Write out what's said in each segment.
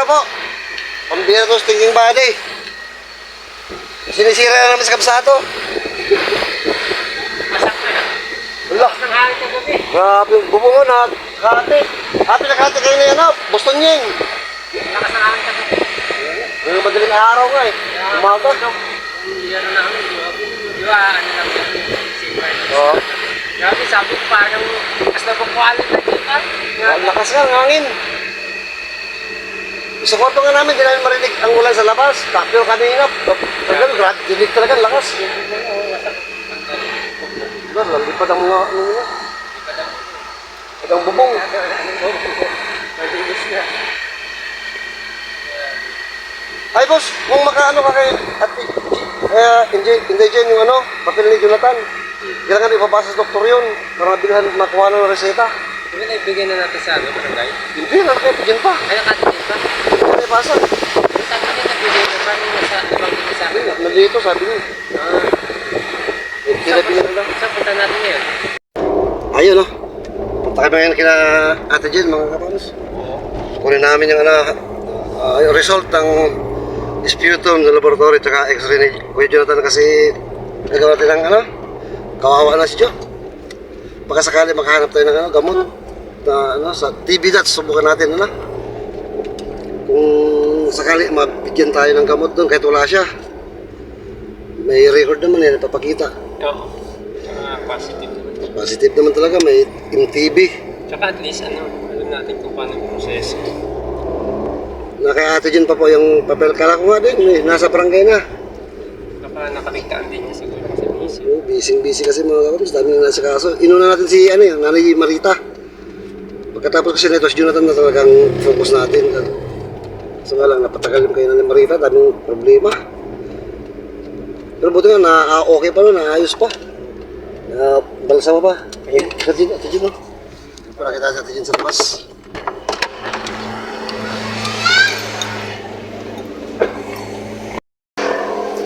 po. Pambira to stinking body. Sinisira na namin sa kabsato. Wala. Grabe yung bubungon ha. Kate. Ate na kate kayo na yan ha. Boston Ying. Lakas ng hangin kasi. Yung madaling araw nga eh. Umaga. Ano namin, di ba, ano lang yan, silver. Oo. Grabe, sabi ko parang mas nagkukwality na dito. Ang lakas nga, ang hangin. Sa kwarto nga namin, di namin marinig ang ulan sa labas. Pero kanina, talagang dinig talaga, ang lakas. Lalipad ang mga ano nga. Ang bubong. Madilis na. Ay boss, kung makaano ka kay hindi dyan yung ano, papel ni Jonathan. Kailangan ipabasa sa doktor yun para mabilhan makuha ng reseta. Hindi na ibigay na natin sa ano, barangay? Hindi, nakakibigyan pa. Ay, nakatigil pa? Hindi basa. Sabi niya nagbigay na paano nasa ibang tingin sa akin? Nandito, sabi niya. Kinabigyan na lang. Saan punta natin ngayon? Ayun oh. Punta kami ngayon kina Ate Jill, mga kapanos. Kunin namin yung yung result ng sputum ng laboratory at x-ray ni Kuya Jonathan kasi nagawa natin ng kawawa na si Jo. Baka sakali makahanap tayo ng gamot na sa TB dots, subukan natin kung sakali mabigyan tayo ng gamot doon kahit wala siya. May record naman yan, ipapakita. Oo. Positive naman. Positive naman talaga, may yung TB. Tsaka at least alam natin kung paano yung proseso. Na kay Ate Jen pa po yung papel. Kala ko nga din, nasa barangay na. Baka nakaligtaan din niya siguro kasi busy. Busy kasi mga kapatid, dami na nasa kaso. Inuna natin si Nanay Marita. Pagkatapos kasi nito si Jonathan na talagang focus natin. So nga lang, napatagal yung kay Nanay Marita, daming problema. Pero buti nga, okay pa nun, naayos pa. Balsa mo pa. Ate Jen, no? Para kita sa Ate Jen sa labas.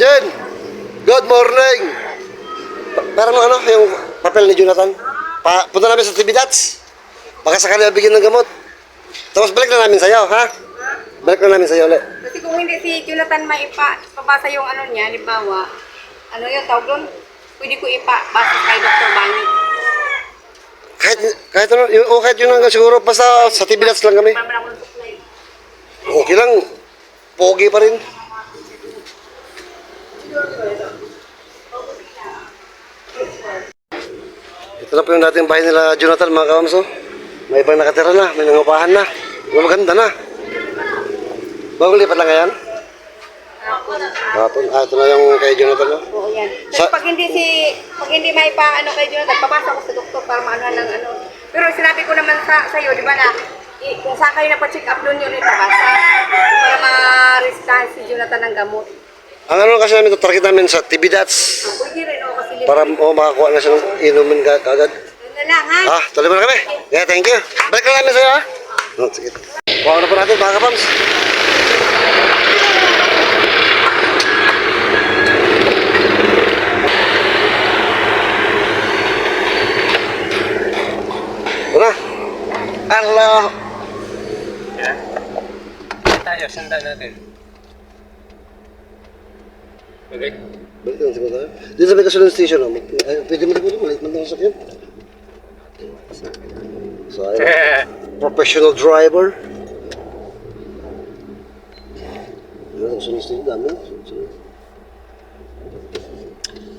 Jen, good morning. Parang yung papel ni Jonathan. Punta namin sa TB Dots. Baka sakali mabigyan ng gamot. Tapos balik na namin sa'yo, ha? Balik na namin sa'yo ulit. Kasi kung hindi si Jonathan maipabasa yung ano niya, halimbawa, ano yung tawag doon, pwede ko ipabasa kay Dr. Bani. Kahit yun lang siguro, basta sa TB Dots lang kami. Okay lang, pogi pa rin. Ito na po yung dating bahay nila Jonathan, mga kamamso. May ibang nakatira na, may nangupahan na. Maganda na. Bagong lipat lang ngayon? Hapon. Ito na yung kay Jonathan. Oo, yan. Kasi pag hindi maipaano kay Jonathan, papasa ko sa doktor para maano ng ano. Pero sinabi ko naman sa'yo, di ba na, kung saan kayo napacheck up doon yun, ipabasa. Para ma-restahan si Jonathan ng gamot. Ang kasi namin, target namin sa TB Dots. Pwede rin, kasi Para makakuha na siya ng inumin kagad. Yun na lang, ha? Tuloy mo na kami. Yeah, thank you. Balik na namin sa'yo, ha? Sige. Kuha na po natin, mga kapams. Ito na. Allah. Yeah. Tayo, sanda natin. Okay. Balik na siguro tayo. Dito sa may gasoline station, pwede mo dito, maliit man lang sa sakyan. So, professional driver. Gasoline station, dami.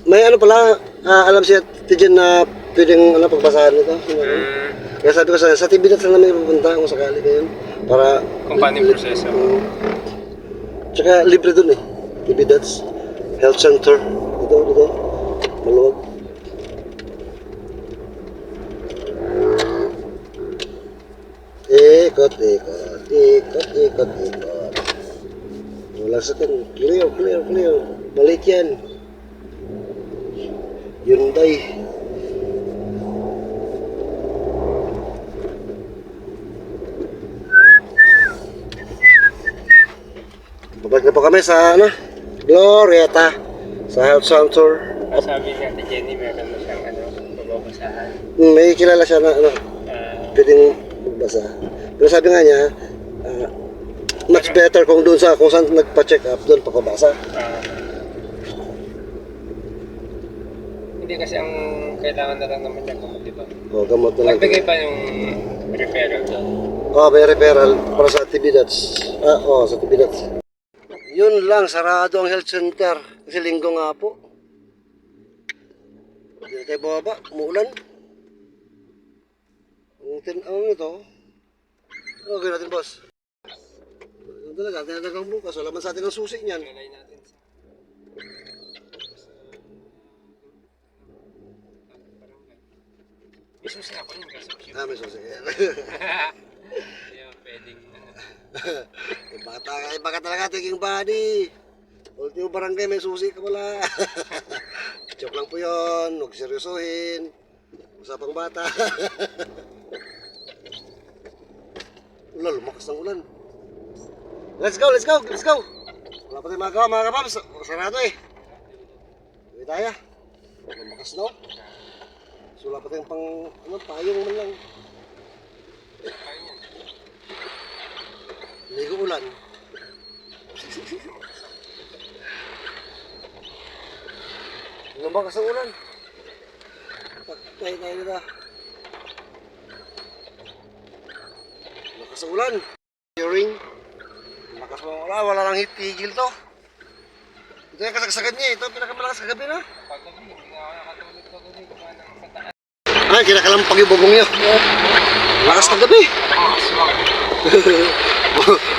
May pala, alam siya Tijan na pwedeng pagbasahan nito. Kaya sabi ko sa TV Dots lang namin pupunta kung sakali ngayon. Para... Kung paano yung proseso. Tsaka libre dun TV Dots. Health Center. Dito. Maluwag. Ikot. Wala sa akin. Clear. Maliit yan. Hyundai. Babalik na po kami sa Glorieta sa Health Center. Sabi niya si Jenny, meron na siyang pagbabasahan. May kilala siya na pwedeng magbasa. Pero sabi nga niya, much better kung doon sa kung saan nagpa-check up doon papabasa. Hindi kasi ang kailangan na lang naman niya gamot, di ba? O, gamot na lang. Nagbigay pa yung referral doon. May referral para sa Tibidats. Sa Tibidats. Yun lang, sarado ang health center. Kasi linggo nga po. Hindi na tayo bumaba, umuulan. Ano ito? Okay natin, boss. Ano talaga, tinatagang bukas. Wala man sa atin ang susi niyan. Lalay natin sa... May susi ako yun kasi May susi. hindi mo pwedeng... Baka talaga taking body. Ultimo barangay, may susi ka pala. Joke lang po yun. Huwag seryosohin. Usapang bata. Ulan, lumakas ng ulan. Let's go. Wala pa tayong magawa, mga kapams. Sarado eh. Uwi tayo. Lumakas na. So wala pa tayong payong man lang. Ligo ulan. Lumakas ang ulan. Patay tayo nila. Lakas ang ulan. Ring. Lakas mo ulan. Wala lang hitigil to. Ito yung kasagsagan niya. Ito ang pinakamalakas kagabi na. Paggabi, hindi nga ako nakatulog kagabi. Kumain ng pataas. Ay, kinakalampag yung bubong niya. Lakas kagabi.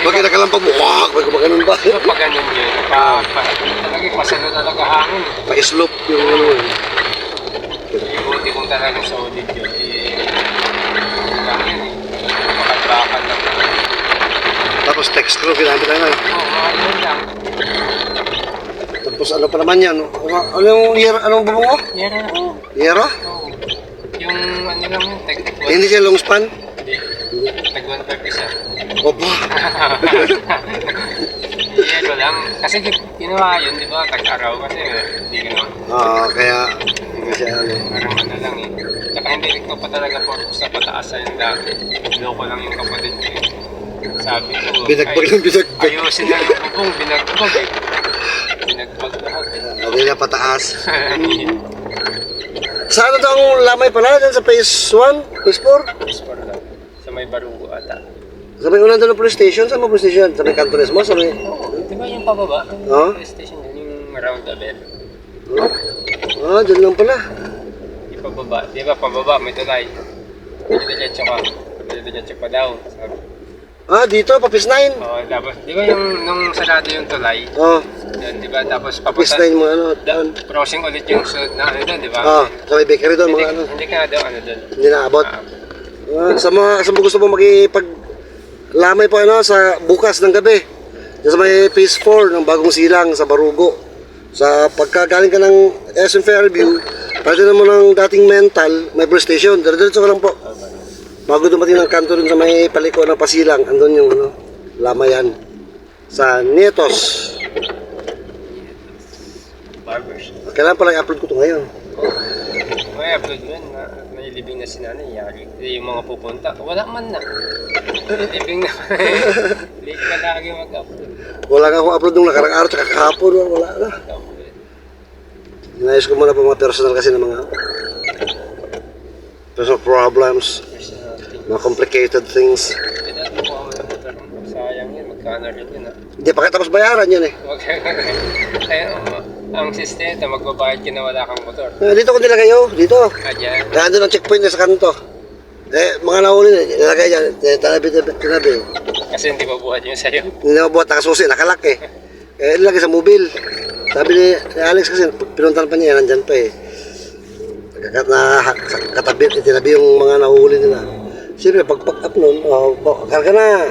Pag kinakalampag mo, wak! May kumakanon ba? Pero pag ganun yun, talaga pasalo talaga hangin. Pa-slope yung ano. Ibuti kong talagang sa audit yun. Lang yun eh. Makatrakan lang. Tapos text crew, ginamit na nga. Oo, mahal yun lang. Tapos ano pa naman yan? Ano yung year, anong bubong mo? Yera na. Yero? Oo. Yung ano lang yun, Hindi siya long span? Hindi. Tag-130 siya. Opo. Yero lang. Kasi ginawa yun, di ba? Tag-araw kasi hindi gano'n. Kaya hindi siya ano. Parang ano lang eh. Tsaka hindi ko pa talaga focus sa pataas sa yung dati. Loko lang yung kapatid ko eh. Sabi ko, Binagbag ng binagbag. ayusin na yung bubong, binagbag eh. Binagbag lahat eh. Hindi na pataas. Saan ito ang lamay pala? Diyan sa phase 1? Phase 4? Whisper lang. Sa may barugo ata. Sa may unang doon ng police station? Saan mo police station? Sa may Cantones mo? Sa may... Oo, di ba yung pababa? Oo. Yung station yun, yung around the bell. Dyan lang pala. Yung pababa, di ba pababa may tulay. Diretso ka. Diretso pa daw. Sabi. Dito, pa phase 9? Oo, tapos, di ba yung nung sarado yung tulay? Doon, di ba? Tapos Phase papunta. 9 mo ano? Doon. Crossing ulit yung sunod na ano doon, di ba? Sa may bakery doon, mga ano. Hindi ka daw ano doon. Hindi naabot. Sa mga gusto mo makipaglamay po ano, sa bukas ng gabi. Sa may phase 4 ng bagong silang sa Barugo. Sa pagkagaling ka ng SM Fairview, pwede na mo ng dating mental, may police station. Diretso ka lang po. Bago dumating ng kanto rin sa may paliko ng Pasilang, andun yung ano, lamayan. Sa Nietos. Barbers. Kailangan pala i-upload ko ito ngayon. May upload mo yun, may libing na si nanay, yari. Yung mga pupunta, wala man na. Libing na. Late ka lagi mag-upload. Wala nga akong upload nung nakarang araw, tsaka kahapon, wala na. Inayos ko muna po mga personal kasi ng mga personal problems, mga complicated things. Kaya mo ko ang motor mo. Sayang yun, magkano rin yun ah. Hindi pa kita tapos bayaran yan eh. Kaya ang sistema, magbabayad ka na wala kang motor. Dito ko nilagay dito. Adyan. Kaya andun ang checkpoint na sa kanto. Mga nahuli na, nilagay dyan, tinabi. Kasi hindi pa buhat yung sayo. Hindi na mabuhat, nakasusi, nakalak eh. Nilagay sa mobil. Sabi ni Alex kasi, pinuntan pa niya, nandyan pa eh. Katabi, tinabi yung mga nahuli nila. Siyempre, pag pack up nun, karga na.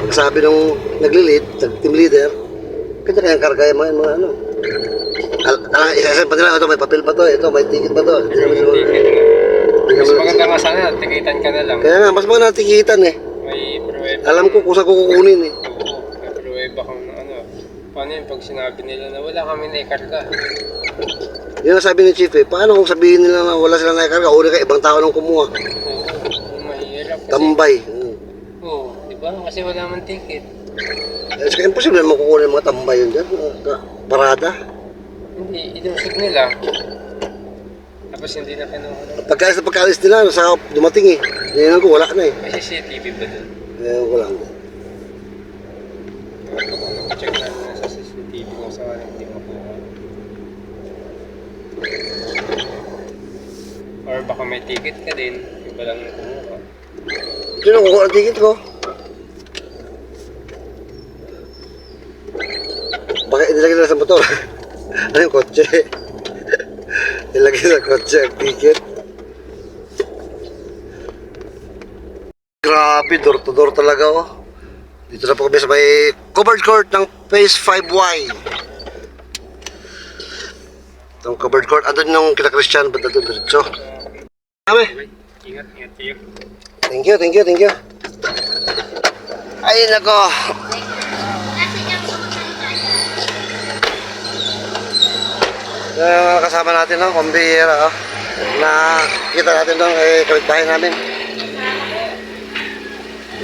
Sabi nung nagli-lead, team leader, kanya-kanyang karga yung mga ano. Isa-isa pa nila, ito may papel pa to, ito may ticket pa to. Mas maganda nga sana, tikitan ka na lang. Kaya nga, mas maganda tikitan eh. May pruweba. Alam ko kung saan ko kukunin eh. Oo, may pruweba kang ano. Paano yun pag sinabi nila na wala kami na ikarga? Yun ang sabi ni Chief eh, paano kung sabihin nila na wala sila naikarga, uli ka, ibang tao nang kumuha. Oo, mahirap kasi. Tambay. Oo, di ba? Kasi wala man ticket. Saka imposible naman kukunin yung mga tambay yun dyan. Parada. Hindi, inuusig nila. Tapos hindi na kinuha. Pagkaalis nila, sa dumating eh. Ngayon ko, wala na eh. May CCTV ba doon? Ngayon ko lang. Check na sa CCTV kung saan hindi makuha. Or baka may ticket ka din, iba lang yung kumuha. Sino kukuha ang ticket ko? Baka inilagay nila sa motor. Ano yung kotse? Ilagay sa kotse ang ticket. Grabe, door to door talaga oh. Dito na po kami sa may covered court ng Phase 5Y. Itong covered court, andun yung kila Christian, ba't andun diretso? Kami. Ingat, ingat kayo. Thank you, thank you, thank you. Ay, nako. Kasama natin no, kumbira oh. Nakita natin doon kay kapitbahay namin.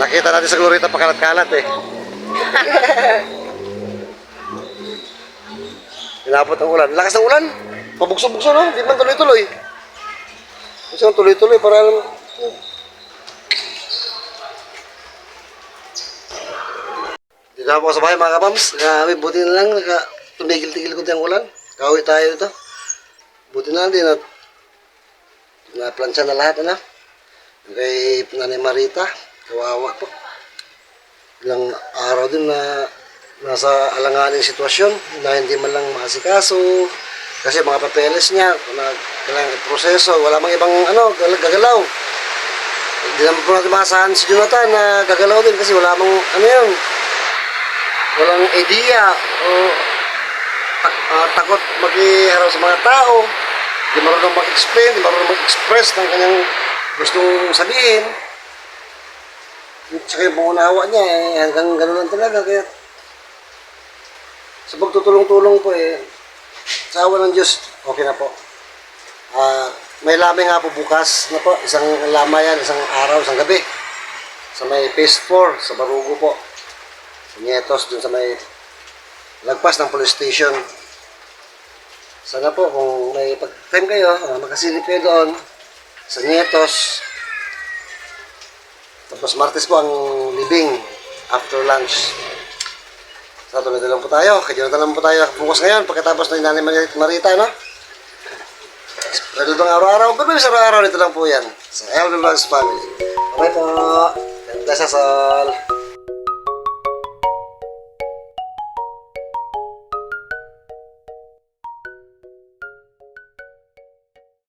Nakita natin sa Glorita pakalat-kalat eh. Inabot ang ulan. Lakas ng ulan. Pabugso-bugso no, hindi man tuloy-tuloy. Kasi ang tuloy-tuloy para dito na po sa bahay mga kapams. Grabe, buti na lang tumigil-tigil ko ang ulan. Kauwi tayo ito. Buti na lang din at na-plansya na lahat ano. Kay Nanay Marita, kawawa po. Ilang araw din na nasa alanganing sitwasyon na hindi man lang makasikaso kasi mga papeles niya na kailangan iproseso, wala mang ibang ano, gagalaw. Hindi naman po natin maasahan si Jonathan na gagalaw din kasi wala mang ano yun, walang idea o takot maghiharap sa mga tao, di marunong mag-explain, di marunong mag-express ng kanyang gustong sabihin. Tsaka yung pangunawa niya hanggang gano'n lang talaga. Kaya sa pagtutulong-tulong po sa awa ng Diyos, okay na po. May lamay nga po bukas na po, isang lamay yan, isang araw, isang gabi. Sa may Phase 4, sa Barugo po. Sa Nietos, dun sa may lagpas ng police station. Sana po kung may pag-time kayo, makasilip kayo doon sa Nietos. Tapos Martes po ang libing after lunch. Sa tuloy lang po tayo. Kaya Jonathan lang po tayo bukas ngayon pagkatapos ng Nanay Marita, no? Pwede bang araw-araw? Pero sa araw-araw nito lang po yan. Sa Elvin Vlogs Family. Okay po. God bless us all.